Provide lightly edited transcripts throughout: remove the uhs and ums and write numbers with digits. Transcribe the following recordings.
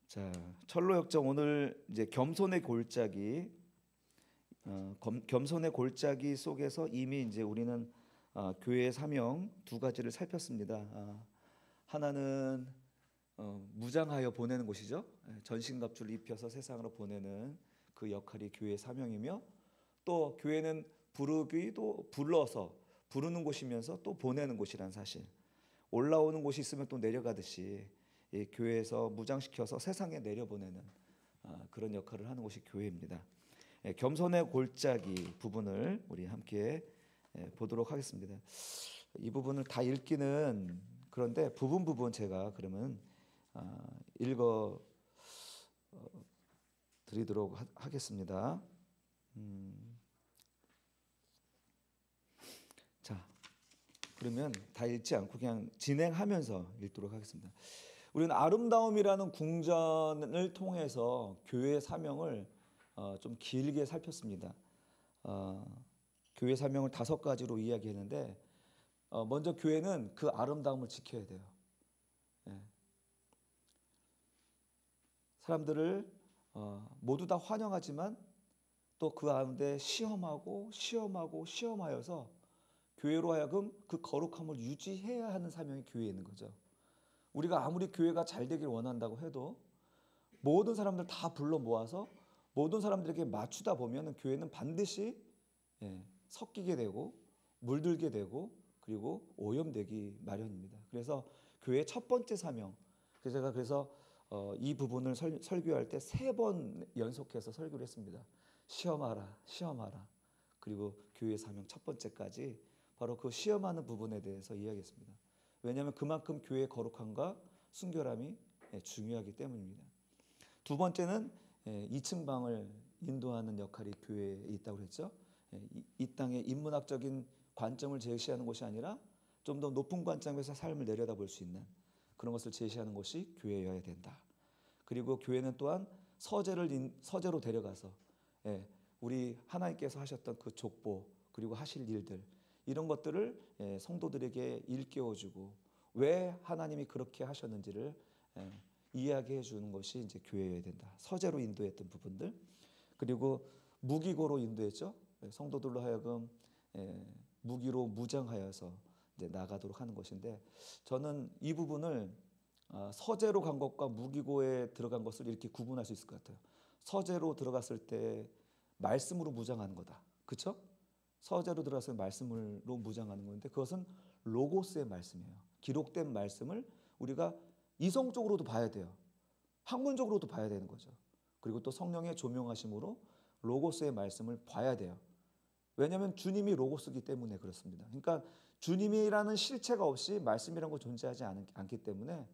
자, 철로 역정 오늘 이제 겸손의 골짜기, 겸손의 골짜기 속에서 이미 이제 우리는 교회의 사명 두 가지를 살폈습니다. 하나는 무장하여 보내는 곳이죠. 전신갑주를 입혀서 세상으로 보내는 그 역할이 교회의 사명이며, 또 교회는 부르기도 불러서 부르는 곳이면서 또 보내는 곳이란 사실. 올라오는 곳이 있으면 또 내려가듯이 이 교회에서 무장시켜서 세상에 내려보내는 그런 역할을 하는 곳이 교회입니다. 겸손의 골짜기 부분을 우리 함께 보도록 하겠습니다. 이 부분을 다 읽기는 그런데 부분 제가 그러면 읽어 드리도록 하겠습니다. 자, 그러면 다 읽지 않고 그냥 진행하면서 읽도록 하겠습니다. 우리는 아름다움이라는 궁전을 통해서 교회의 사명을 좀 길게 살폈습니다. 교회 사명을 5가지로 이야기했는데, 먼저 교회는 그 아름다움을 지켜야 돼요. 사람들을 모두 다 환영하지만 또 그 가운데 시험하여서 교회로 하여금 그 거룩함을 유지해야 하는 사명이 교회에 있는 거죠. 우리가 아무리 교회가 잘 되길 원한다고 해도 모든 사람들 다 불러 모아서 모든 사람들에게 맞추다 보면 교회는 반드시 섞이게 되고 물들게 되고 그리고 오염되기 마련입니다. 그래서 교회의 첫 번째 사명, 제가 그래서 이 부분을 설교할 때 3번 연속해서 설교를 했습니다. 시험하라. 그리고 교회의 사명 첫 번째까지 바로 그 시험하는 부분에 대해서 이야기했습니다. 왜냐하면 그만큼 교회의 거룩함과 순결함이 중요하기 때문입니다. 두 번째는 2층 방을 인도하는 역할이 교회에 있다고 했죠. 이 땅의 인문학적인 관점을 제시하는 것이 아니라 좀 더 높은 관점에서 삶을 내려다볼 수 있는 그런 것을 제시하는 것이 교회여야 된다. 그리고 교회는 또한 서재로 데려가서 우리 하나님께서 하셨던 그 족보 그리고 하실 일들 이런 것들을 성도들에게 일깨워주고 왜 하나님이 그렇게 하셨는지를 이야기해 주는 것이 이제 교회여야 된다. 서재로 인도했던 부분들, 그리고 무기고로 인도했죠. 성도들로 하여금 무기로 무장하여서 이제 나가도록 하는 것인데, 저는 이 부분을 서재로 간 것과 무기고에 들어간 것을 이렇게 구분할 수 있을 것 같아요. 서재로 들어갔을 때 말씀으로 무장하는 거다. 그렇죠? 서재로 들어가서 말씀으로 무장하는 건데, 그것은 로고스의 말씀이에요. 기록된 말씀을 우리가 이성적으로도 봐야 돼요. 학문적으로도 봐야 되는 거죠. 그리고 또 성령의 조명하심으로 로고스의 말씀을 봐야 돼요. 왜냐하면 주님이 로고스이기 때문에 그렇습니다. 그러니까 주님이라는 실체가 없이 말씀이라는 거 존재하지 않기 때문에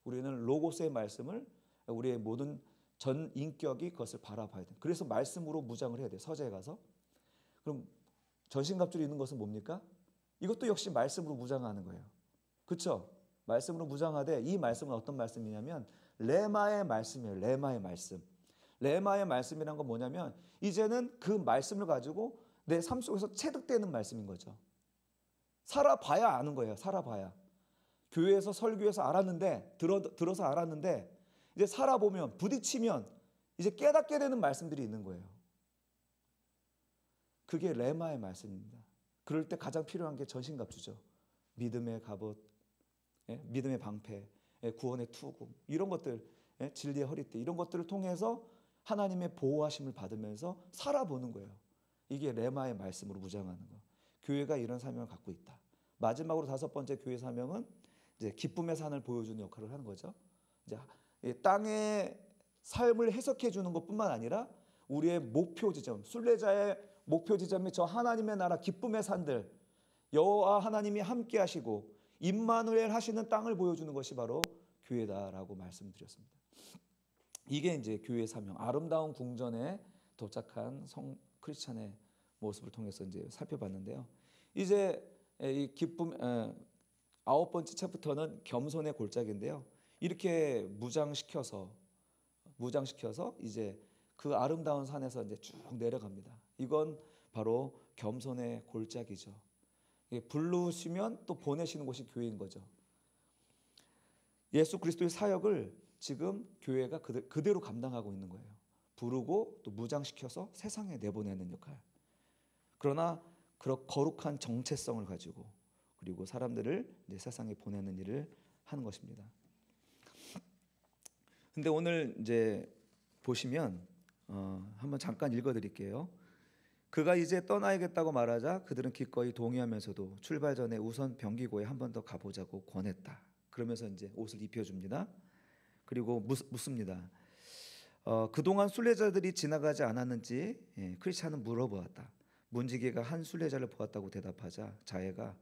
우리는 로고스의 말씀을 우리의 모든 전 인격이 그것을 바라봐야 돼요. 그래서 말씀으로 무장을 해야 돼요. 서재에 가서. 그럼 전신갑주를 입는 것은 뭡니까? 이것도 역시 말씀으로 무장하는 거예요. 그렇죠? 말씀으로 무장하되, 이 말씀은 어떤 말씀이냐면 레마의 말씀이에요. 레마의 말씀. 레마의 말씀이란 건 뭐냐면 이제는 그 말씀을 가지고 내 삶 속에서 체득되는 말씀인 거죠. 살아봐야 아는 거예요. 살아봐야. 교회에서 설교해서 알았는데 들어서 알았는데 이제 살아보면 부딪히면 이제 깨닫게 되는 말씀들이 있는 거예요. 그게 레마의 말씀입니다. 그럴 때 가장 필요한 게 전신갑주죠. 믿음의 갑옷, 믿음의 방패, 구원의 투구, 이런 것들, 진리의 허리띠, 이런 것들을 통해서 하나님의 보호하심을 받으면서 살아보는 거예요. 이게 레마의 말씀으로 무장하는 거. 교회가 이런 사명을 갖고 있다. 마지막으로 5번째 교회 사명은 이제 기쁨의 산을 보여주는 역할을 하는 거죠. 이제 땅의 삶을 해석해 주는 것뿐만 아니라 우리의 목표 지점, 순례자의 목표 지점이 저 하나님의 나라 기쁨의 산들, 여호와 하나님이 함께 하시고 임마누엘 하시는 땅을 보여주는 것이 바로 교회다라고 말씀드렸습니다. 이게 이제 교회의 사명, 아름다운 궁전에 도착한 크리스찬의 모습을 통해서 이제 살펴봤는데요. 이제 이 기쁨 9번째 챕터는 겸손의 골짜기인데요. 이렇게 무장시켜서 이제 그 아름다운 산에서 이제 쭉 내려갑니다. 이건 바로 겸손의 골짜기죠. 부르시면 또 보내시는 곳이 교회인 거죠. 예수 그리스도의 사역을 지금 교회가 그대로 감당하고 있는 거예요. 부르고 또 무장시켜서 세상에 내보내는 역할. 그러나 그런 거룩한 정체성을 가지고 그리고 사람들을 이제 세상에 보내는 일을 하는 것입니다. 근데 오늘 이제 보시면 한번 잠깐 읽어드릴게요. 그가 이제 떠나야겠다고 말하자 그들은 기꺼이 동의하면서도 출발 전에 우선 병기고에 한 번 더 가보자고 권했다. 그러면서 이제 옷을 입혀줍니다. 그리고 묻습니다. 그동안 순례자들이 지나가지 않았는지 크리스찬은 물어보았다. 문지기가 한 순례자를 보았다고 대답하자 자예가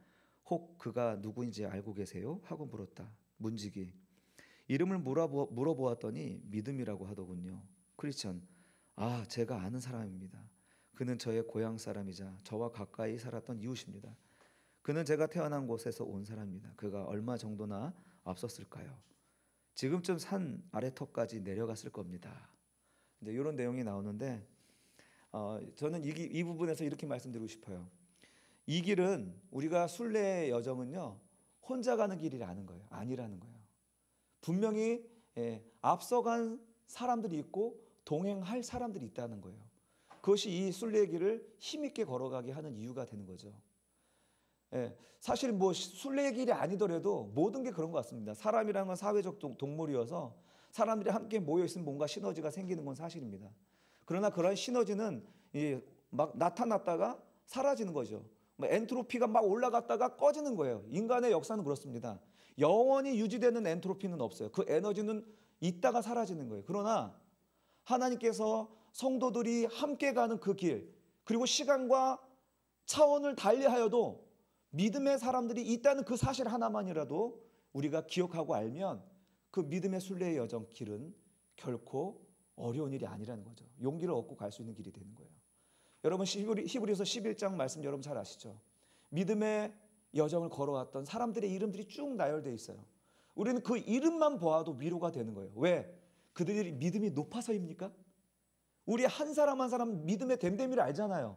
혹 그가 누구인지 알고 계세요? 하고 물었다. 문지기 이름을 물어보았더니 믿음이라고 하더군요. 크리스찬 제가 아는 사람입니다. 그는 저의 고향 사람이자 저와 가까이 살았던 이웃입니다. 그는 제가 태어난 곳에서 온 사람입니다. 그가 얼마 정도나 앞섰을까요? 지금쯤 산 아래턱까지 내려갔을 겁니다. 이제 이런 내용이 나오는데 저는 이 부분에서 이렇게 말씀드리고 싶어요. 이 길은 우리가 순례의 여정은요 혼자 가는 길이라는 거예요. 아니라는 거예요. 분명히 앞서간 사람들이 있고 동행할 사람들이 있다는 거예요. 그것이 이 순례의 길을 힘있게 걸어가게 하는 이유가 되는 거죠. 사실 뭐 순례의 길이 아니더라도 모든 게 그런 것 같습니다. 사람이란 건 사회적 동물이어서 사람들이 함께 모여 있으면 뭔가 시너지가 생기는 건 사실입니다. 그러나 그런 시너지는 막 나타났다가 사라지는 거죠. 엔트로피가 막 올라갔다가 꺼지는 거예요. 인간의 역사는 그렇습니다. 영원히 유지되는 엔트로피는 없어요. 그 에너지는 있다가 사라지는 거예요. 그러나 하나님께서 성도들이 함께 가는 그 길, 그리고 시간과 차원을 달리하여도 믿음의 사람들이 있다는 그 사실 하나만이라도 우리가 기억하고 알면 그 믿음의 순례의 여정 길은 결코 어려운 일이 아니라는 거죠. 용기를 얻고 갈 수 있는 길이 되는 거예요. 여러분 히브리서 11장 말씀 여러분 잘 아시죠? 믿음의 여정을 걸어왔던 사람들의 이름들이 쭉 나열되어 있어요. 우리는 그 이름만 보아도 위로가 되는 거예요. 왜? 그들이 믿음이 높아서입니까? 우리 한 사람 한 사람 믿음의 됨됨이를 알잖아요.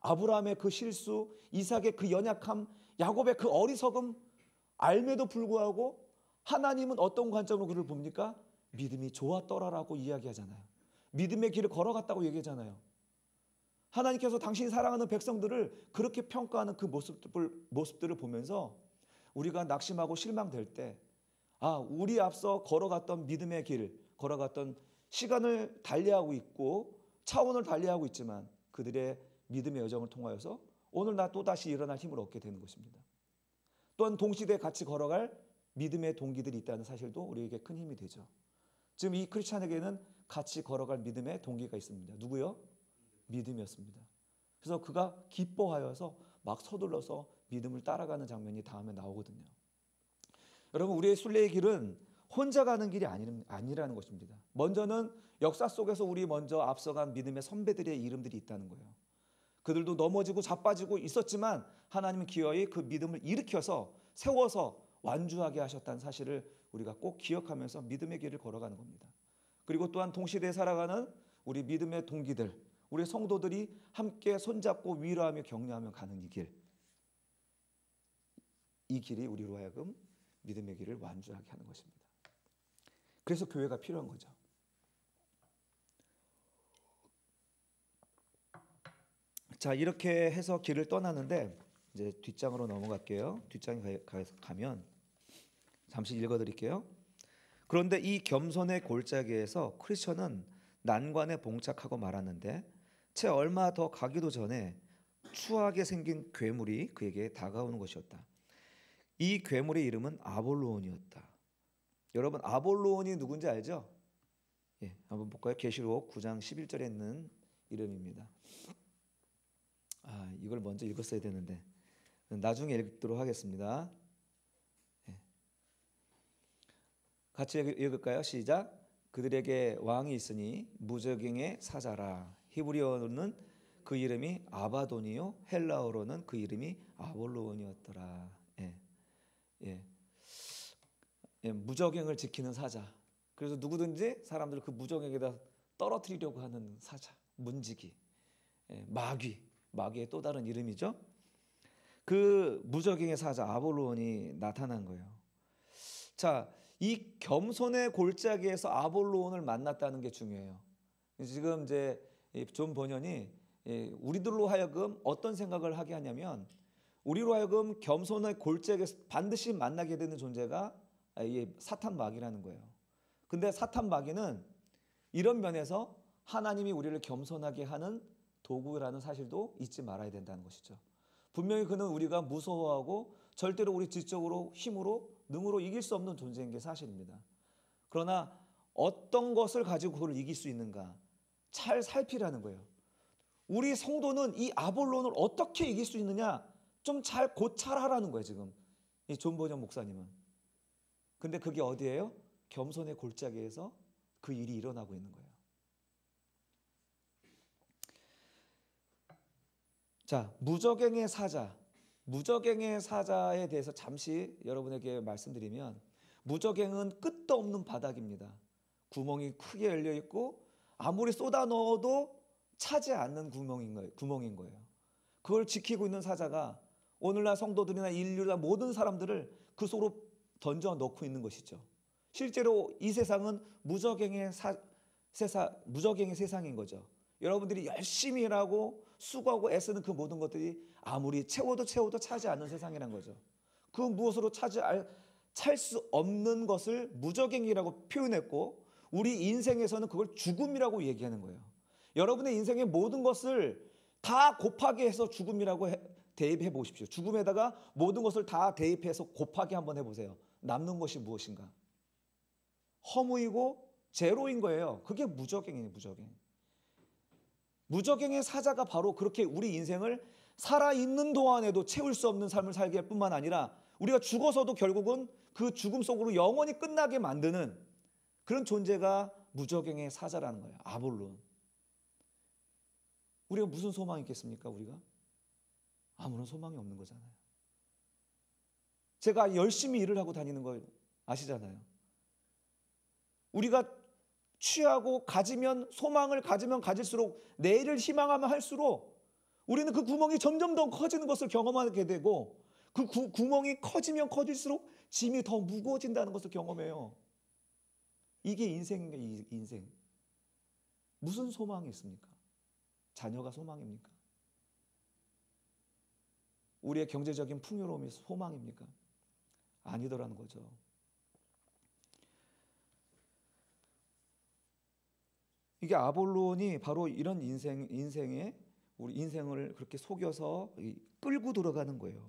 아브라함의 그 실수, 이삭의 그 연약함, 야곱의 그 어리석음 알매도 불구하고 하나님은 어떤 관점으로 그를 봅니까? 믿음이 좋았더라라고 이야기하잖아요. 믿음의 길을 걸어갔다고 얘기하잖아요. 하나님께서 당신이 사랑하는 백성들을 그렇게 평가하는 그 모습들을 보면서 우리가 낙심하고 실망될 때 우리 앞서 걸어갔던 믿음의 길, 걸어갔던 시간을 달리하고 있고 차원을 달리하고 있지만 그들의 믿음의 여정을 통하여서 오늘 나 또다시 일어날 힘을 얻게 되는 것입니다. 또한 동시대에 같이 걸어갈 믿음의 동기들이 있다는 사실도 우리에게 큰 힘이 되죠. 지금 이 크리스찬에게는 같이 걸어갈 믿음의 동기가 있습니다. 누구요? 믿음이었습니다. 그래서 그가 기뻐하여서 막 서둘러서 믿음을 따라가는 장면이 다음에 나오거든요. 여러분 우리의 순례의 길은 혼자 가는 길이 아니라는 것입니다. 먼저는 역사 속에서 우리 먼저 앞서간 믿음의 선배들의 이름들이 있다는 거예요. 그들도 넘어지고 자빠지고 있었지만 하나님은 기어이 그 믿음을 일으켜서 세워서 완주하게 하셨다는 사실을 우리가 꼭 기억하면서 믿음의 길을 걸어가는 겁니다. 그리고 또한 동시대에 살아가는 우리 믿음의 동기들, 우리 성도들이 함께 손잡고 위로하며 격려하며 가는 이 길, 이 길이 우리로 하여금 믿음의 길을 완주하게 하는 것입니다. 그래서 교회가 필요한 거죠. 자, 이렇게 해서 길을 떠나는데 이제 뒷장으로 넘어갈게요. 뒷장에 가면 잠시 읽어드릴게요. 그런데 이 겸손의 골짜기에서 크리스천은 난관에 봉착하고 말았는데 채 얼마 더 가기도 전에 추하게 생긴 괴물이 그에게 다가오는 것이었다. 이 괴물의 이름은 아볼로온이었다. 여러분 아볼로온이 누군지 알죠? 한번 볼까요? 계시록 9장 11절에 있는 이름입니다. 이걸 먼저 읽었어야 되는데 나중에 읽도록 하겠습니다. 같이 읽을까요? 시작. 그들에게 왕이 있으니 무적행의 사자라. 히브리어로는 그 이름이 아바돈이요 헬라어로는 그 이름이 아볼로온이었더라. 무적행을 지키는 사자. 그래서 누구든지 사람들을 그 무적행에다 떨어뜨리려고 하는 사자, 문지기, 마귀의 또 다른 이름이죠. 그 무적행의 사자 아볼로온이 나타난 거예요. 자, 이 겸손의 골짜기에서 아볼로온을 만났다는 게 중요해요. 지금 이제 존 버년이 우리들로 하여금 어떤 생각을 하게 하냐면, 우리로 하여금 겸손의 골짜기에서 반드시 만나게 되는 존재가 이 사탄 마귀라는 거예요. 근데 사탄 마귀는 이런 면에서 하나님이 우리를 겸손하게 하는 도구라는 사실도 잊지 말아야 된다는 것이죠. 분명히 그는 우리가 무서워하고 절대로 우리 지적으로 힘으로 능으로 이길 수 없는 존재인 게 사실입니다. 그러나 어떤 것을 가지고 그걸 이길 수 있는가 잘 살피라는 거예요. 우리 성도는 이 아볼론을 어떻게 이길 수 있느냐 좀 잘 고찰하라는 거예요. 지금 이 존 버전 목사님은. 근데 그게 어디예요? 겸손의 골짜기에서 그 일이 일어나고 있는 거예요. 자, 무저갱의 사자. 무저갱의 사자에 대해서 잠시 여러분에게 말씀드리면, 무저갱은 끝도 없는 바닥입니다. 구멍이 크게 열려 있고 아무리 쏟아 넣어도 차지 않는 구멍인 거예요. 그걸 지키고 있는 사자가 오늘날 성도들이나 인류나 모든 사람들을 그 속으로 던져 넣고 있는 것이죠. 실제로 이 세상은 무저갱의 세상인 거죠. 여러분들이 열심히 일하고 수고하고 애쓰는 그 모든 것들이 아무리 채워도 차지 않는 세상이란 거죠. 그 무엇으로 찰 수 없는 것을 무저갱이라고 표현했고, 우리 인생에서는 그걸 죽음이라고 얘기하는 거예요. 여러분의 인생의 모든 것을 다 곱하게 해서 죽음이라고 대입해 보십시오. 죽음에다가 모든 것을 다 대입해서 곱하기 한번 해보세요. 남는 것이 무엇인가? 허무이고 제로인 거예요. 그게 무저갱이에요. 무저갱의 사자가 바로 그렇게 우리 인생을 살아있는 동안에도 채울 수 없는 삶을 살게 할 뿐만 아니라 우리가 죽어서도 결국은 그 죽음 속으로 영원히 끝나게 만드는 그런 존재가 무저갱의 사자라는 거예요. 아볼론. 우리가 무슨 소망이 있겠습니까? 우리가 아무런 소망이 없는 거잖아요. 제가 열심히 일을 하고 다니는 거 아시잖아요. 우리가 취하고 소망을 가지면 가질수록, 내일을 희망하면 할수록 우리는 그 구멍이 점점 더 커지는 것을 경험하게 되고, 그 구멍이 커지면 커질수록 짐이 더 무거워진다는 것을 경험해요. 이게 인생인가, 인생. 무슨 소망이 있습니까? 자녀가 소망입니까? 우리의 경제적인 풍요로움이 소망입니까? 아니더라는 거죠. 이게 아볼론이 바로 이런 인생에 우리 인생을 그렇게 속여서 끌고 들어가는 거예요.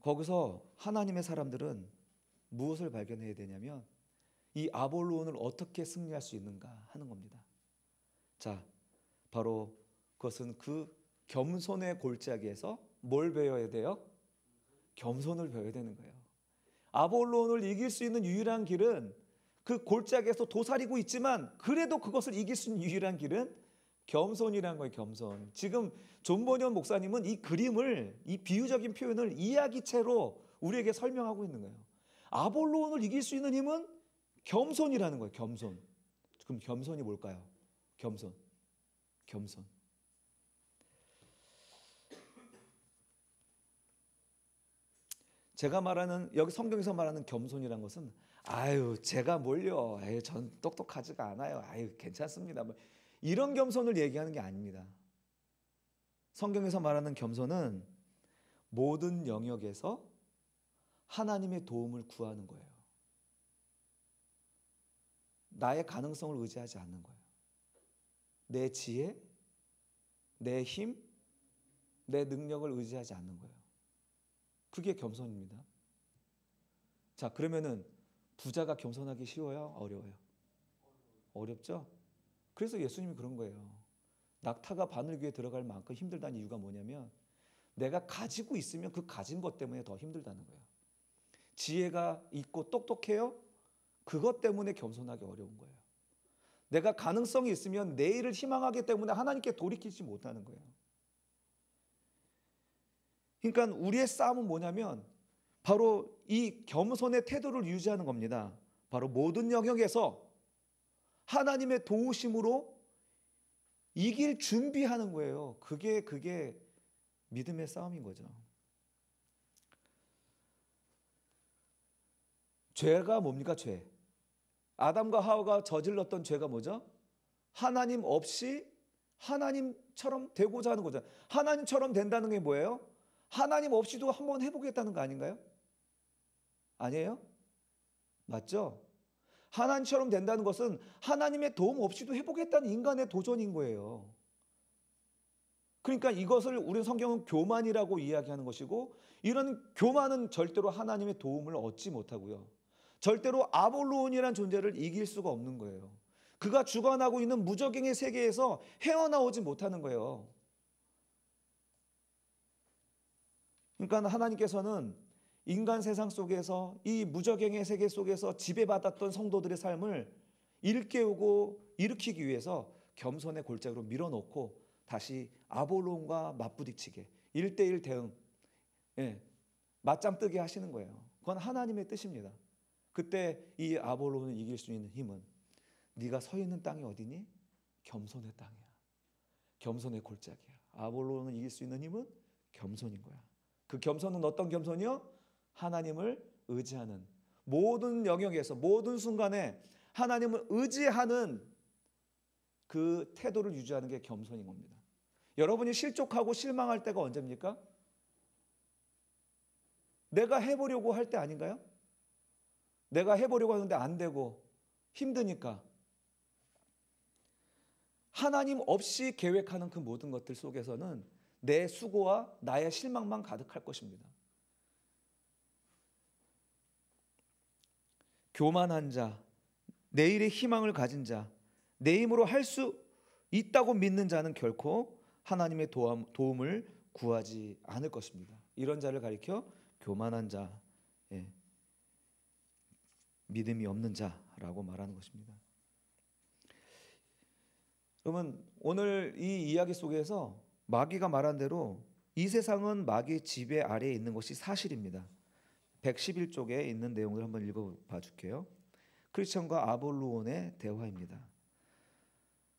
거기서 하나님의 사람들은 무엇을 발견해야 되냐면, 이 아볼론을 어떻게 승리할 수 있는가 하는 겁니다. 자, 바로 그것은 그 겸손의 골짜기에서 뭘 배워야 돼요? 겸손을 배워야 되는 거예요. 아볼론을 이길 수 있는 유일한 길은, 그 골짜기에서 도사리고 있지만 그래도 그것을 이길 수 있는 유일한 길은 겸손이라는 거예요. 겸손. 지금 존 버년 목사님은 이 그림을, 이 비유적인 표현을 이야기체로 우리에게 설명하고 있는 거예요. 아볼론을 이길 수 있는 힘은 겸손이라는 거예요. 겸손. 그럼 겸손이 뭘까요? 겸손. 제가 말하는, 여기 성경에서 말하는 겸손이란 것은, 제가 뭘요? 전 똑똑하지가 않아요. 괜찮습니다. 이런 겸손을 얘기하는 게 아닙니다. 성경에서 말하는 겸손은 모든 영역에서 하나님의 도움을 구하는 거예요. 나의 가능성을 의지하지 않는 거예요. 내 지혜, 내 힘, 내 능력을 의지하지 않는 거예요. 그게 겸손입니다. 자, 그러면은 부자가 겸손하기 쉬워요? 어려워요? 어렵죠? 그래서 예수님이 그런 거예요. 낙타가 바늘귀에 들어갈 만큼 힘들다는 이유가 뭐냐면, 내가 가지고 있으면 그 가진 것 때문에 더 힘들다는 거예요. 지혜가 있고 똑똑해요? 그것 때문에 겸손하기 어려운 거예요. 내가 가능성이 있으면 내일을 희망하기 때문에 하나님께 돌이키지 못하는 거예요. 그러니까 우리의 싸움은 뭐냐면 바로 이 겸손의 태도를 유지하는 겁니다. 바로 모든 영역에서 하나님의 도우심으로 이길 준비하는 거예요. 그게 믿음의 싸움인 거죠. 죄가 뭡니까? 죄. 아담과 하와가 저질렀던 죄가 뭐죠? 하나님 없이 하나님처럼 되고자 하는 거죠. 하나님처럼 된다는 게 뭐예요? 하나님 없이도 한번 해보겠다는 거 아닌가요? 아니에요? 맞죠? 하나님처럼 된다는 것은 하나님의 도움 없이도 해보겠다는 인간의 도전인 거예요. 그러니까 이것을 우리 성경은 교만이라고 이야기하는 것이고, 이런 교만은 절대로 하나님의 도움을 얻지 못하고요. 절대로 아볼로온이라는 존재를 이길 수가 없는 거예요. 그가 주관하고 있는 무적행의 세계에서 헤어나오지 못하는 거예요. 그러니까 하나님께서는 인간 세상 속에서, 이 무적행의 세계 속에서 지배받았던 성도들의 삶을 일깨우고 일으키기 위해서 겸손의 골짜기로 밀어넣고 다시 아볼론과 맞부딪히게 1대1 대응, 맞짱 뜨게 하시는 거예요. 그건 하나님의 뜻입니다. 그때 이 아볼론을 이길 수 있는 힘은, 네가 서 있는 땅이 어디니? 겸손의 땅이야. 겸손의 골짜기야. 아볼론을 이길 수 있는 힘은 겸손인 거야. 그 겸손은 어떤 겸손이요? 하나님을 의지하는, 모든 영역에서 모든 순간에 하나님을 의지하는 그 태도를 유지하는 게 겸손인 겁니다. 여러분이 실족하고 실망할 때가 언제입니까? 내가 해보려고 할 때 아닌가요? 내가 해보려고 하는데 안 되고 힘드니까. 하나님 없이 계획하는 그 모든 것들 속에서는 내 수고와 나의 실망만 가득할 것입니다. 교만한 자, 내일의 희망을 가진 자, 내 힘으로 할 수 있다고 믿는 자는 결코 하나님의 도움을 구하지 않을 것입니다. 이런 자를 가리켜 교만한 자, 믿음이 없는 자라고 말하는 것입니다. 그러면 오늘 이 이야기 속에서 마귀가 말한 대로 이 세상은 마귀의 지배 아래에 있는 것이 사실입니다. 111쪽에 있는 내용을 한번 읽어봐 줄게요. 크리스천과 아볼로온의 대화입니다.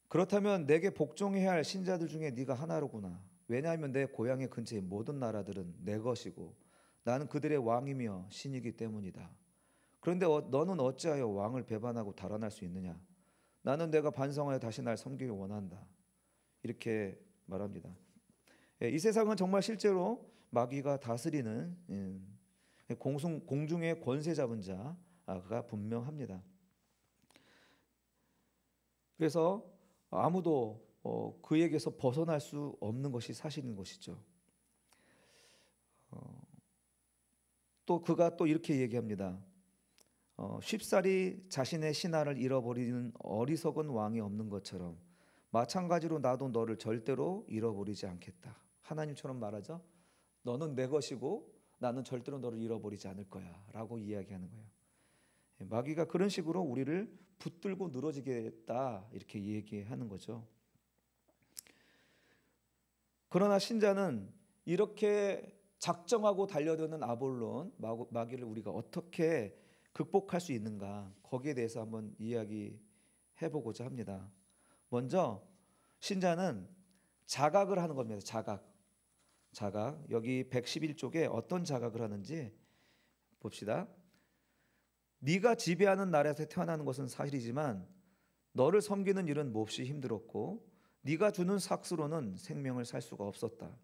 그렇다면 내게 복종해야 할 신자들 중에 네가 하나로구나. 왜냐하면 내 고향의 근처의 모든 나라들은 내 것이고 나는 그들의 왕이며 신이기 때문이다. 그런데 너는 어찌하여 왕을 배반하고 달아날 수 있느냐? 나는 내가 반성하여 다시 날 섬기길 원한다. 이렇게 말합니다. 이 세상은 정말 실제로 마귀가 다스리는 공중의 권세 잡은 자가 분명합니다. 그래서 아무도 그에게서 벗어날 수 없는 것이 사실인 것이죠. 또 그가 또 이렇게 얘기합니다. 쉽사리 자신의 신하를 잃어버리는 어리석은 왕이 없는 것처럼 마찬가지로 나도 너를 절대로 잃어버리지 않겠다. 하나님처럼 말하죠. 너는 내 것이고 나는 절대로 너를 잃어버리지 않을 거야 라고 이야기하는 거예요. 마귀가 그런 식으로 우리를 붙들고 늘어지겠다 이렇게 얘기하는 거죠. 그러나 신자는 이렇게 작정하고 달려드는 아볼론, 마귀를 우리가 어떻게 극복할 수 있는가, 거기에 대해서 한번 이야기해보고자 합니다. 먼저 신자는 자각을 하는 겁니다. 자각. 여기 111쪽에 어떤 자각을 하는지 봅시다. 네가 지배하는 나라에서 태어나는 것은 사실이지만 너를 섬기는 일은 몹시 힘들었고 네가 주는 삭스로는 생명을 살 수가 없었다.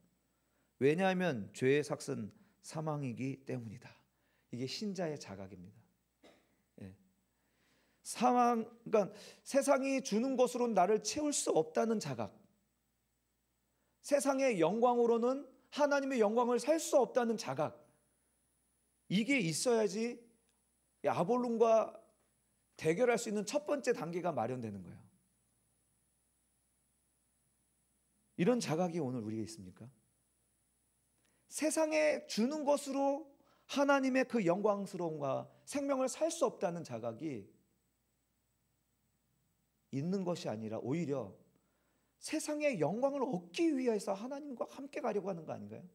왜냐하면 죄의 삭은 사망이기 때문이다. 이게 신자의 자각입니다. 그러니까 세상이 주는 것으로는 나를 채울 수 없다는 자각. 세상의 영광으로는 하나님의 영광을 살 수 없다는 자각. 이게 있어야지 아볼론과 대결할 수 있는 첫 번째 단계가 마련되는 거예요. 이런 자각이 오늘 우리에게 있습니까? 세상에 주는 것으로 하나님의 그 영광스러움과 생명을 살 수 없다는 자각이 있는 것이 아니라 오히려 세상의 영광을 얻기 위해서 하나님과 함께 가려고 하는 거 아닌가요?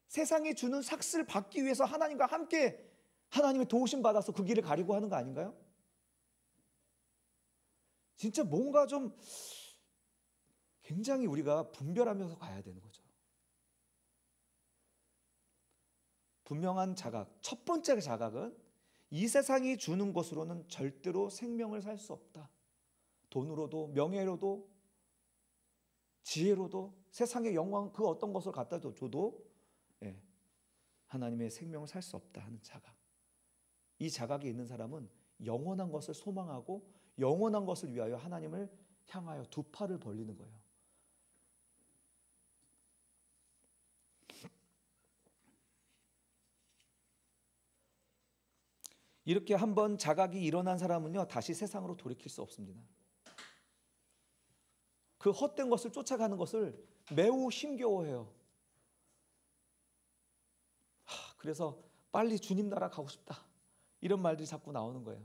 세상이 주는 삭스를 받기 위해서 하나님과 함께 하나님의 도우심 받아서 그 길을 가려고 하는 거 아닌가요? 진짜 뭔가 좀 굉장히 우리가 분별하면서 가야 되는 거죠. 분명한 자각, 첫 번째 자각은 이 세상이 주는 것으로는 절대로 생명을 살 수 없다. 돈으로도 명예로도 지혜로도 세상의 영광 그 어떤 것을 갖다 줘도 하나님의 생명을 살 수 없다 하는 자각. 이 자각이 있는 사람은 영원한 것을 소망하고 영원한 것을 위하여 하나님을 향하여 두 팔을 벌리는 거예요. 이렇게 한번 자각이 일어난 사람은요, 다시 세상으로 돌이킬 수 없습니다. 그 헛된 것을 쫓아가는 것을 매우 힘겨워해요. 그래서 빨리 주님 나라 가고 싶다, 이런 말들이 자꾸 나오는 거예요.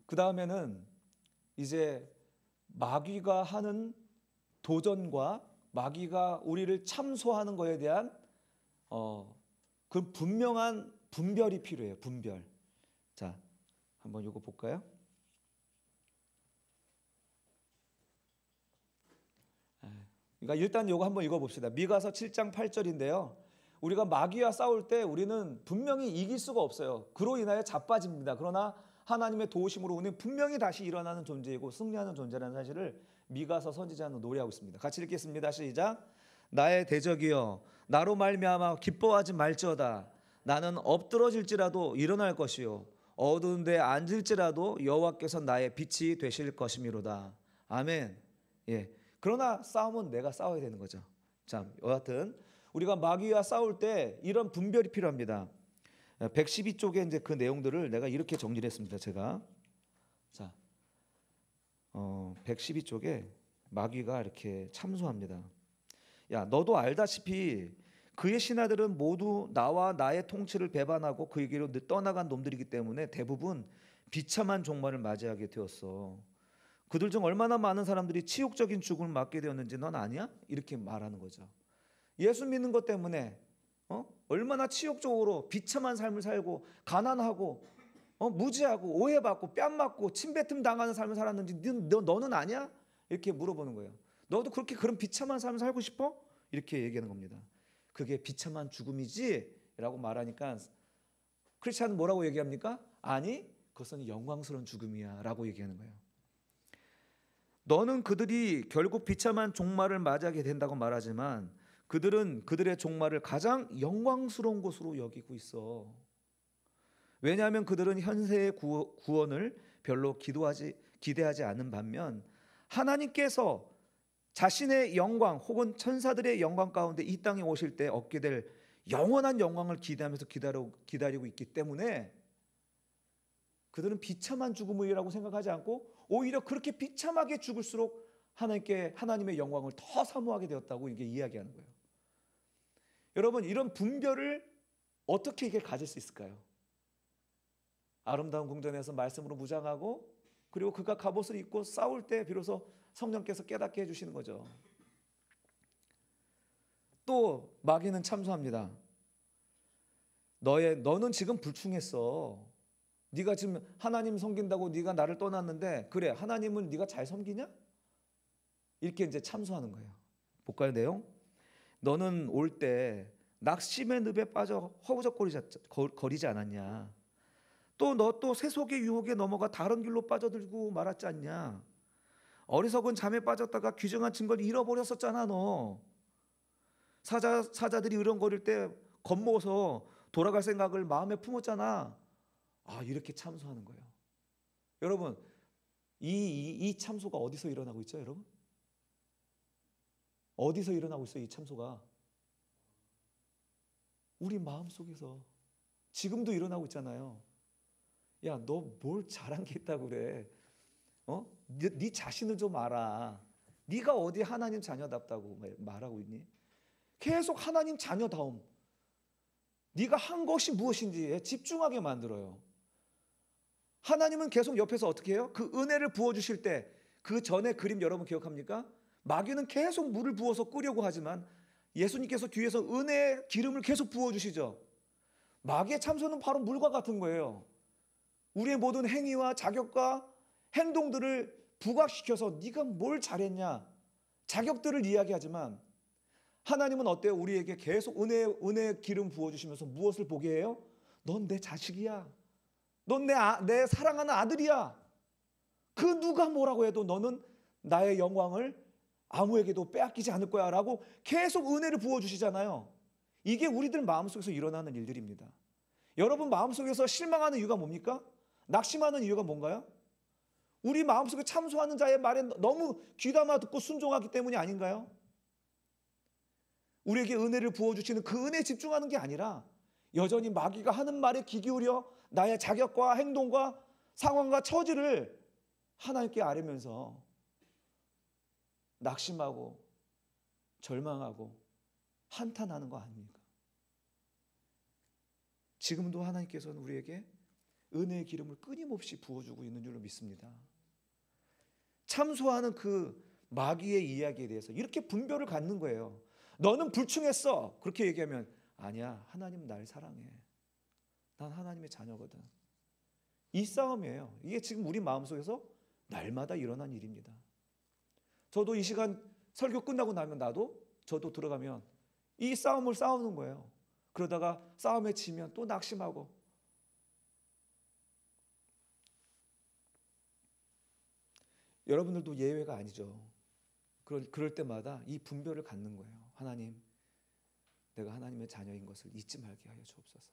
그 다음에는 이제 마귀가 하는 도전과 마귀가 우리를 참소하는 것에 대한 그 분명한 분별이 필요해요. 분별. 자, 한번 이거 볼까요? 그러니까 일단 이거 한번 읽어봅시다. 미가서 7장 8절인데요. 우리가 마귀와 싸울 때 우리는 분명히 이길 수가 없어요. 그로 인하여 자빠집니다. 그러나 하나님의 도우심으로 우리는 분명히 다시 일어나는 존재이고 승리하는 존재라는 사실을 미가서 선지자는 노래하고 있습니다. 같이 읽겠습니다. 시작. 나의 대적이여, 나로 말미암아 기뻐하지 말지어다. 나는 엎드러질지라도 일어날 것이요, 어두운 데 앉을지라도 여호와께서 나의 빛이 되실 것이미로다. 아멘. 그러나 싸움은 내가 싸워야 되는 거죠. 자, 여하튼 우리가 마귀와 싸울 때 이런 분별이 필요합니다. 112쪽에 이제 그 내용들을 내가 이렇게 정리를 했습니다. 제가 자, 112쪽에 마귀가 이렇게 참소합니다. 야, 너도 알다시피 그의 신하들은 모두 나와 나의 통치를 배반하고 그에게로 떠나간 놈들이기 때문에 대부분 비참한 종말을 맞이하게 되었어. 그들 중 얼마나 많은 사람들이 치욕적인 죽음을 맞게 되었는지 넌 아니야? 이렇게 말하는 거죠. 예수 믿는 것 때문에 얼마나 치욕적으로 비참한 삶을 살고 가난하고 무지하고 오해받고 뺨 맞고 침뱉음 당하는 삶을 살았는지 너는 아니야? 이렇게 물어보는 거예요. 너도 그렇게 그런 비참한 삶을 살고 싶어? 이렇게 얘기하는 겁니다. 그게 비참한 죽음이지? 라고 말하니까 크리스찬은 뭐라고 얘기합니까? 아니, 그것은 영광스러운 죽음이야 라고 얘기하는 거예요. 너는 그들이 결국 비참한 종말을 맞이하게 된다고 말하지만 그들은 그들의 종말을 가장 영광스러운 것으로 여기고 있어. 왜냐하면 그들은 현세의 구원을 별로 기대하지 않는 반면 하나님께서 자신의 영광 혹은 천사들의 영광 가운데 이 땅에 오실 때 얻게 될 영원한 영광을 기대하면서 기다리고 있기 때문에 그들은 비참한 죽음이라고 생각하지 않고 오히려 그렇게 비참하게 죽을수록 하나님의 영광을 더 사모하게 되었다고 이게 이야기하는 거예요. 여러분, 이런 분별을 어떻게 이게 가질 수 있을까요? 아름다운 궁전에서 말씀으로 무장하고 그리고 그가 갑옷을 입고 싸울 때 비로소 성령께서 깨닫게 해주시는 거죠. 또 마귀는 참소합니다. 너는 지금 불충했어. 네가 지금 하나님 섬긴다고 네가 나를 떠났는데 그래, 하나님을 네가 잘 섬기냐? 이렇게 이제 참소하는 거예요. 볼까요, 내용? 너는 올 때 낙심의 늪에 빠져 허우적거리지 않았냐? 너 또 세속의 유혹에 넘어가 다른 길로 빠져들고 말았지 않냐? 어리석은 잠에 빠졌다가 귀중한 증거를 잃어버렸었잖아. 너 사자들이 으렁거릴 때 겁먹어서 돌아갈 생각을 마음에 품었잖아. 이렇게 참소하는 거예요. 여러분, 이 참소가 어디서 일어나고 있죠, 여러분? 어디서 일어나고 있어요, 이 참소가? 우리 마음속에서 지금도 일어나고 있잖아요. 야, 너 뭘 잘한 게 있다고 그래? 네 자신을 좀 알아. 네가 어디 하나님 자녀답다고 말하고 있니? 계속 하나님 자녀다움, 네가 한 것이 무엇인지에 집중하게 만들어요. 하나님은 계속 옆에서 어떻게 해요? 그 은혜를 부어주실 때 그 전에 그림 여러분 기억합니까? 마귀는 계속 물을 부어서 끄려고 하지만 예수님께서 뒤에서 은혜의 기름을 계속 부어주시죠. 마귀의 참소는 바로 물과 같은 거예요. 우리의 모든 행위와 자격과 행동들을 부각시켜서 네가 뭘 잘했냐, 자격들을 이야기하지만 하나님은 어때요? 우리에게 계속 은혜의 기름 부어주시면서 무엇을 보게 해요? 넌 내 자식이야. 넌 내 사랑하는 아들이야. 그 누가 뭐라고 해도 너는 나의 영광을 아무에게도 빼앗기지 않을 거야 라고 계속 은혜를 부어주시잖아요. 이게 우리들 마음속에서 일어나는 일들입니다. 여러분 마음속에서 실망하는 이유가 뭡니까? 낙심하는 이유가 뭔가요? 우리 마음속에 참소하는 자의 말에 너무 귀담아 듣고 순종하기 때문이 아닌가요? 우리에게 은혜를 부어주시는 그 은혜에 집중하는 게 아니라 여전히 마귀가 하는 말에 귀 기울여 나의 자격과 행동과 상황과 처지를 하나님께 아뢰면서 낙심하고 절망하고 한탄하는 거 아닙니까? 지금도 하나님께서는 우리에게 은혜의 기름을 끊임없이 부어주고 있는 줄로 믿습니다. 참소하는 그 마귀의 이야기에 대해서 이렇게 분별을 갖는 거예요. 너는 불충했어. 그렇게 얘기하면 아니야. 하나님은 날 사랑해. 난 하나님의 자녀거든. 이 싸움이에요. 이게 지금 우리 마음속에서 날마다 일어난 일입니다. 저도 이 시간 설교 끝나고 나면 저도 들어가면 이 싸움을 싸우는 거예요. 그러다가 싸움에 지면 또 낙심하고 여러분들도 예외가 아니죠. 그럴 때마다 이 분별을 갖는 거예요. 하나님, 내가 하나님의 자녀인 것을 잊지 말게 하여 주옵소서.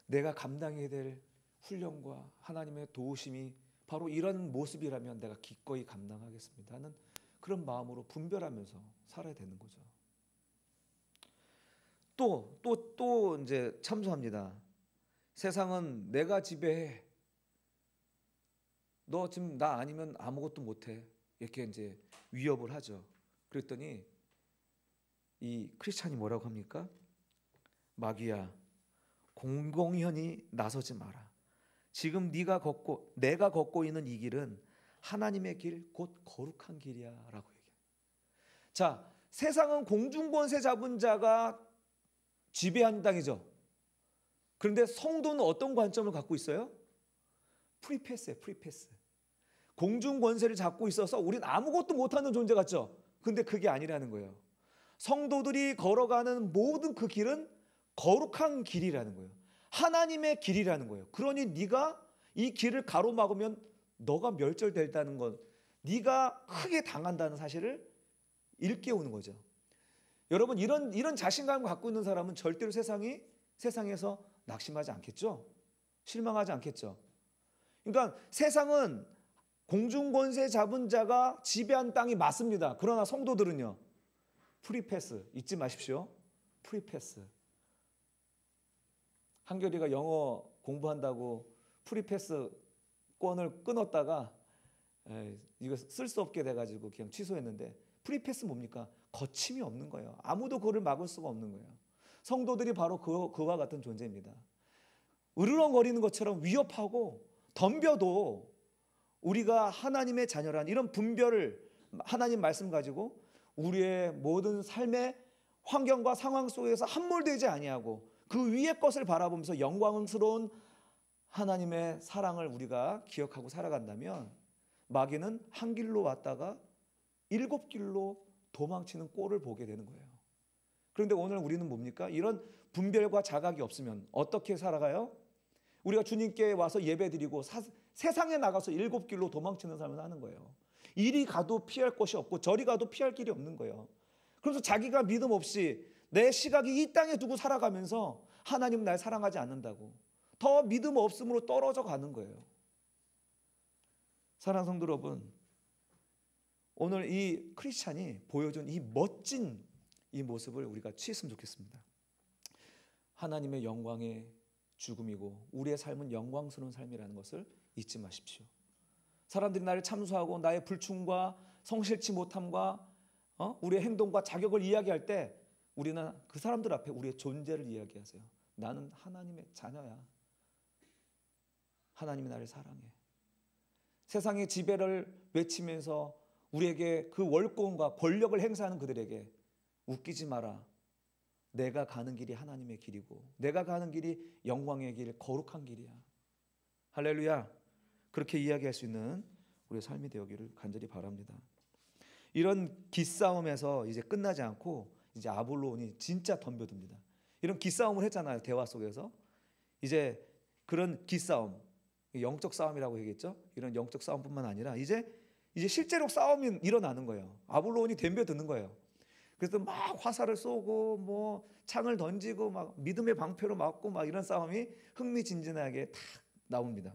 내가 감당해야 될 훈련과 하나님의 도우심이 바로 이런 모습이라면 내가 기꺼이 감당하겠습니다 하는 그런 마음으로 분별하면서 살아야 되는 거죠. 또 이제 참소합니다. 세상은 내가 지배해. 너 지금 나 아니면 아무것도 못해. 이렇게 이제 위협을 하죠. 그랬더니 이 크리스찬이 뭐라고 합니까? 마귀야, 공공연히 나서지 마라. 지금 내가 걷고 있는 이 길은 하나님의 길, 곧 거룩한 길이야 라고 얘기해요. 자, 세상은 공중권세 잡은 자가 지배하는 땅이죠. 그런데 성도는 어떤 관점을 갖고 있어요? 프리패스예요. 프리패스. 공중권세를 잡고 있어서 우린 아무것도 못하는 존재 같죠. 근데 그게 아니라는 거예요. 성도들이 걸어가는 모든 그 길은 거룩한 길이라는 거예요. 하나님의 길이라는 거예요. 그러니 네가 이 길을 가로막으면 너가 멸절된다는 것, 네가 크게 당한다는 사실을 일깨우는 거죠. 여러분 이런 자신감을 갖고 있는 사람은 절대로 세상에서 낙심하지 않겠죠. 실망하지 않겠죠. 그러니까 세상은 공중권세 잡은 자가 지배한 땅이 맞습니다. 그러나 성도들은요. 프리패스 잊지 마십시오. 프리패스. 한결이가 영어 공부한다고 프리패스권을 끊었다가 이거 쓸 수 없게 돼가지고 그냥 취소했는데 프리패스 뭡니까? 거침이 없는 거예요. 아무도 그를 막을 수가 없는 거예요. 성도들이 바로 그와 같은 존재입니다. 으르렁거리는 것처럼 위협하고 덤벼도 우리가 하나님의 자녀란 이런 분별을 하나님 말씀 가지고 우리의 모든 삶의 환경과 상황 속에서 함몰되지 아니하고 그 위의 것을 바라보면서 영광스러운 하나님의 사랑을 우리가 기억하고 살아간다면 마귀는 한 길로 왔다가 7길로 도망치는 꼴을 보게 되는 거예요. 그런데 오늘 우리는 뭡니까? 이런 분별과 자각이 없으면 어떻게 살아가요? 우리가 주님께 와서 예배드리고 세상에 나가서 7길로 도망치는 삶을 사는 거예요. 이리 가도 피할 곳이 없고 저리 가도 피할 길이 없는 거예요. 그래서 자기가 믿음 없이 내 시각이 이 땅에 두고 살아가면서 하나님 날 사랑하지 않는다고 더 믿음 없음으로 떨어져 가는 거예요. 사랑하는 성도 여러분, 오늘 이 크리스찬이 보여준 이 멋진 이 모습을 우리가 취했으면 좋겠습니다. 하나님의 영광의 죽음이고 우리의 삶은 영광스러운 삶이라는 것을 잊지 마십시오. 사람들이 나를 참소하고 나의 불충과 성실치 못함과 우리의 행동과 자격을 이야기할 때 우리는 그 사람들 앞에 우리의 존재를 이야기하세요. 나는 하나님의 자녀야. 하나님이 나를 사랑해. 세상의 지배를 외치면서 우리에게 그 월권과 권력을 행사하는 그들에게 웃기지 마라. 내가 가는 길이 하나님의 길이고 내가 가는 길이 영광의 길, 거룩한 길이야. 할렐루야. 그렇게 이야기할 수 있는 우리의 삶이 되기를 간절히 바랍니다. 이런 기싸움에서 이제 끝나지 않고 이제 아볼로온이 진짜 덤벼듭니다. 이런 기싸움을 했잖아요. 대화 속에서. 이제 그런 기싸움, 영적 싸움이라고 얘기했죠. 이런 영적 싸움뿐만 아니라 이제 실제로 싸움이 일어나는 거예요. 아볼로온이 덤벼드는 거예요. 그래서 막 화살을 쏘고 뭐 창을 던지고 막 믿음의 방패로 맞고 막 이런 싸움이 흥미진진하게 탁 나옵니다.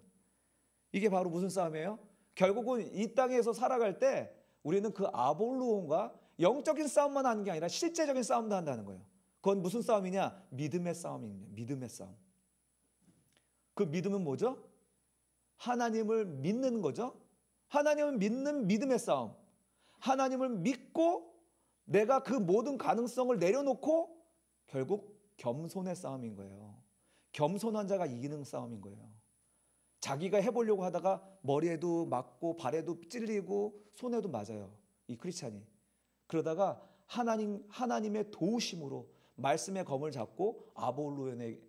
이게 바로 무슨 싸움이에요? 결국은 이 땅에서 살아갈 때 우리는 그 아볼로온과 영적인 싸움만 하는 게 아니라 실제적인 싸움도 한다는 거예요. 그건 무슨 싸움이냐? 믿음의 싸움입니다. 믿음의 싸움. 그 믿음은 뭐죠? 하나님을 믿는 거죠. 하나님을 믿는 믿음의 싸움. 하나님을 믿고 내가 그 모든 가능성을 내려놓고 결국 겸손의 싸움인 거예요. 겸손한 자가 이기는 싸움인 거예요. 자기가 해보려고 하다가 머리에도 맞고 발에도 찔리고 손에도 맞아요. 이 크리스찬이. 그러다가 하나님의 도우심으로 말씀의 검을 잡고 아볼로온의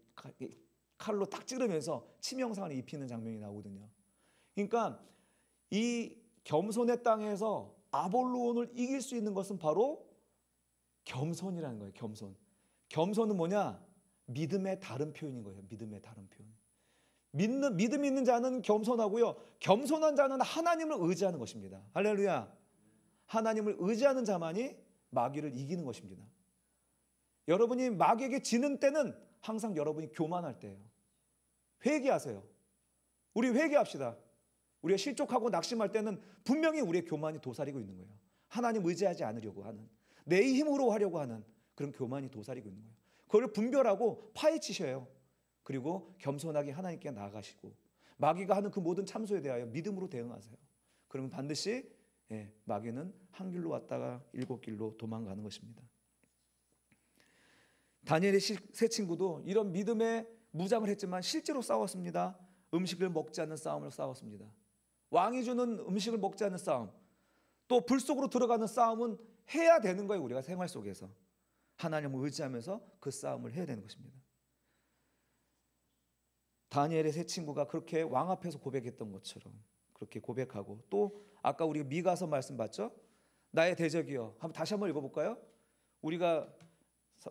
칼로 딱 찌르면서 치명상을 입히는 장면이 나오거든요. 그러니까 이 겸손의 땅에서 아볼로온을 이길 수 있는 것은 바로 겸손이라는 거예요. 겸손. 겸손은 뭐냐? 믿음의 다른 표현인 거예요. 믿음의 다른 표현. 믿음 있는 자는 겸손하고요. 겸손한 자는 하나님을 의지하는 것입니다. 할렐루야. 하나님을 의지하는 자만이 마귀를 이기는 것입니다. 여러분이 마귀에게 지는 때는 항상 여러분이 교만할 때예요. 회개하세요. 우리 회개합시다. 우리가 실족하고 낙심할 때는 분명히 우리의 교만이 도사리고 있는 거예요. 하나님 의지하지 않으려고 하는, 내 힘으로 하려고 하는 그런 교만이 도사리고 있는 거예요. 그걸 분별하고 파헤치셔요. 그리고 겸손하게 하나님께 나아가시고 마귀가 하는 그 모든 참소에 대하여 믿음으로 대응하세요. 그러면 반드시 마귀는 한 길로 왔다가 일곱 길로 도망가는 것입니다. 다니엘의 세 친구도 이런 믿음의 무장을 했지만 실제로 싸웠습니다. 음식을 먹지 않는 싸움을 싸웠습니다. 왕이 주는 음식을 먹지 않는 싸움, 또 불 속으로 들어가는 싸움은 해야 되는 거예요. 우리가 생활 속에서 하나님을 의지하면서 그 싸움을 해야 되는 것입니다. 다니엘의 세 친구가 그렇게 왕 앞에서 고백했던 것처럼 그렇게 고백하고, 또 아까 우리가 미가서 말씀 봤죠? 나의 대적이여. 다시 한번 읽어볼까요?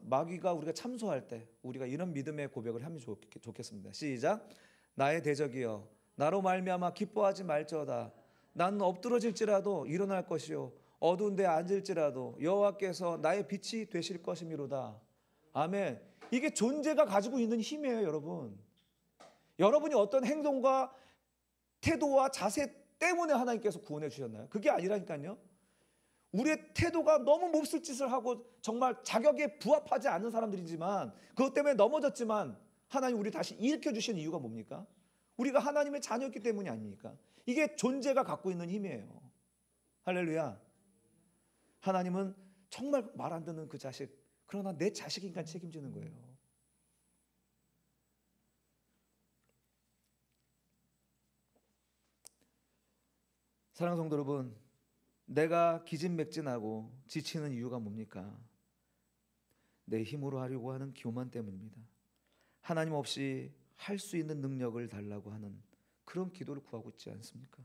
마귀가 우리가 참소할 때 우리가 이런 믿음의 고백을 하면 좋겠습니다. 시작. 나의 대적이여, 나로 말미암아 기뻐하지 말지어다. 나는 엎드러질지라도 일어날 것이요, 어두운 데 앉을지라도 여호와께서 나의 빛이 되실 것이미로다. 아멘. 이게 존재가 가지고 있는 힘이에요, 여러분. 여러분이 어떤 행동과 태도와 자세 때문에 하나님께서 구원해 주셨나요? 그게 아니라니까요. 우리의 태도가 너무 몹쓸 짓을 하고 정말 자격에 부합하지 않는 사람들이지만, 그것 때문에 넘어졌지만 하나님 우리 다시 일으켜 주신 이유가 뭡니까? 우리가 하나님의 자녀였기 때문이 아닙니까? 이게 존재가 갖고 있는 힘이에요. 할렐루야. 하나님은 정말 말 안 듣는 그 자식, 그러나 내 자식이니까 책임지는 거예요. 사랑하는 성도 여러분, 내가 기진맥진하고 지치는 이유가 뭡니까? 내 힘으로 하려고 하는 교만 때문입니다. 하나님 없이 할 수 있는 능력을 달라고 하는 그런 기도를 구하고 있지 않습니까?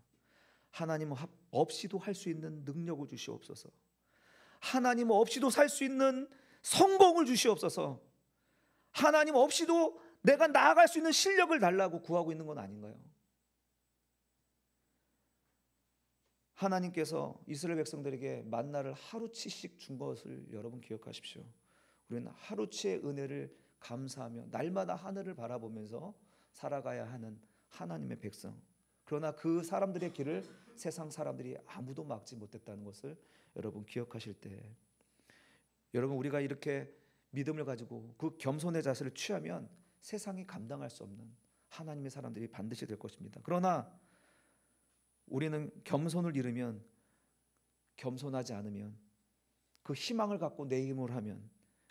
하나님 없이도 할 수 있는 능력을 주시옵소서. 하나님 없이도 살 수 있는 성공을 주시옵소서. 하나님 없이도 내가 나아갈 수 있는 실력을 달라고 구하고 있는 건 아닌가요? 하나님께서 이스라엘 백성들에게 만나를 하루치씩 준 것을 여러분 기억하십시오. 우리는 하루치의 은혜를 감사하며 날마다 하늘을 바라보면서 살아가야 하는 하나님의 백성. 그러나 그 사람들의 길을 세상 사람들이 아무도 막지 못했다는 것을 여러분 기억하실 때, 여러분 우리가 이렇게 믿음을 가지고 그 겸손의 자세를 취하면 세상이 감당할 수 없는 하나님의 사람들이 반드시 될 것입니다. 그러나 우리는 겸손을 잃으면, 겸손하지 않으면, 그 희망을 갖고 내 힘을 하면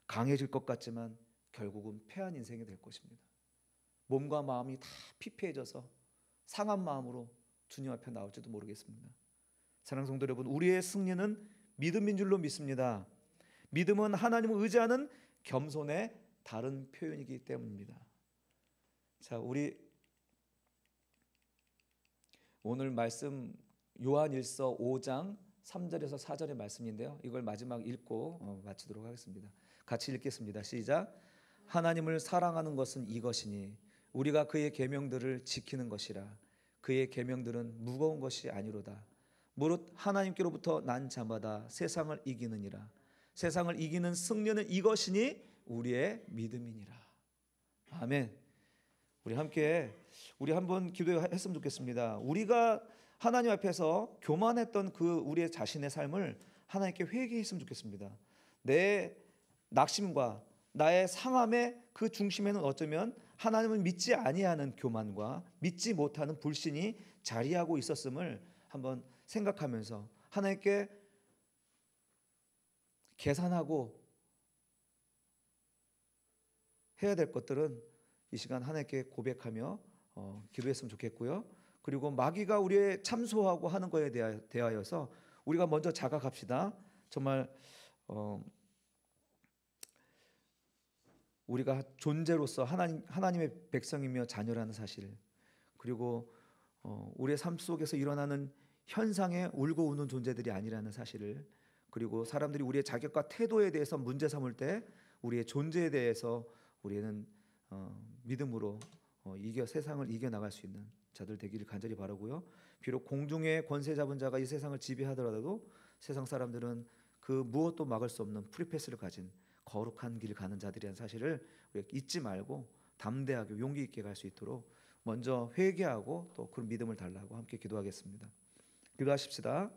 강해질 것 같지만 결국은 패한 인생이 될 것입니다. 몸과 마음이 다 피폐해져서 상한 마음으로 주님 앞에 나올지도 모르겠습니다. 사랑하는 성도 여러분, 우리의 승리는 믿음인 줄로 믿습니다. 믿음은 하나님을 의지하는 겸손의 다른 표현이기 때문입니다. 자, 우리 오늘 말씀 요한일서 5장 3절에서 4절의 말씀인데요. 이걸 마지막 읽고 마치도록 하겠습니다. 같이 읽겠습니다. 시작. 하나님을 사랑하는 것은 이것이니 우리가 그의 계명들을 지키는 것이라. 그의 계명들은 무거운 것이 아니로다. 무릇 하나님께로부터 난 자마다 세상을 이기느니라. 세상을 이기는 승리는 이것이니 우리의 믿음이니라. 아멘. 우리 함께 우리 한번 기도했으면 좋겠습니다. 우리가 하나님 앞에서 교만했던 그 우리의 자신의 삶을 하나님께 회개했으면 좋겠습니다. 내 낙심과 나의 상함의 그 중심에는 어쩌면 하나님을 믿지 아니하는 교만과 믿지 못하는 불신이 자리하고 있었음을 한번 생각하면서 하나님께 계산하고 해야 될 것들은 이 시간 하나님께 고백하며 기도했으면 좋겠고요. 그리고 마귀가 우리의 참소하고 하는 것에 대하여서 우리가 먼저 자각합시다. 정말 우리가 존재로서 하나님의 백성이며 자녀라는 사실, 그리고 우리의 삶 속에서 일어나는 현상에 울고 우는 존재들이 아니라는 사실을, 그리고 사람들이 우리의 자격과 태도에 대해서 문제 삼을 때 우리의 존재에 대해서 우리는 믿음으로 세상을 이겨나갈 수 있는 자들 되기를 간절히 바라고요. 비록 공중의 권세 잡은 자가 이 세상을 지배하더라도 세상 사람들은 그 무엇도 막을 수 없는 프리패스를 가진 거룩한 길을 가는 자들이라는 사실을 우리가 잊지 말고 담대하게 용기 있게 갈 수 있도록 먼저 회개하고 또 그 믿음을 달라고 함께 기도하겠습니다. 기도하십시다.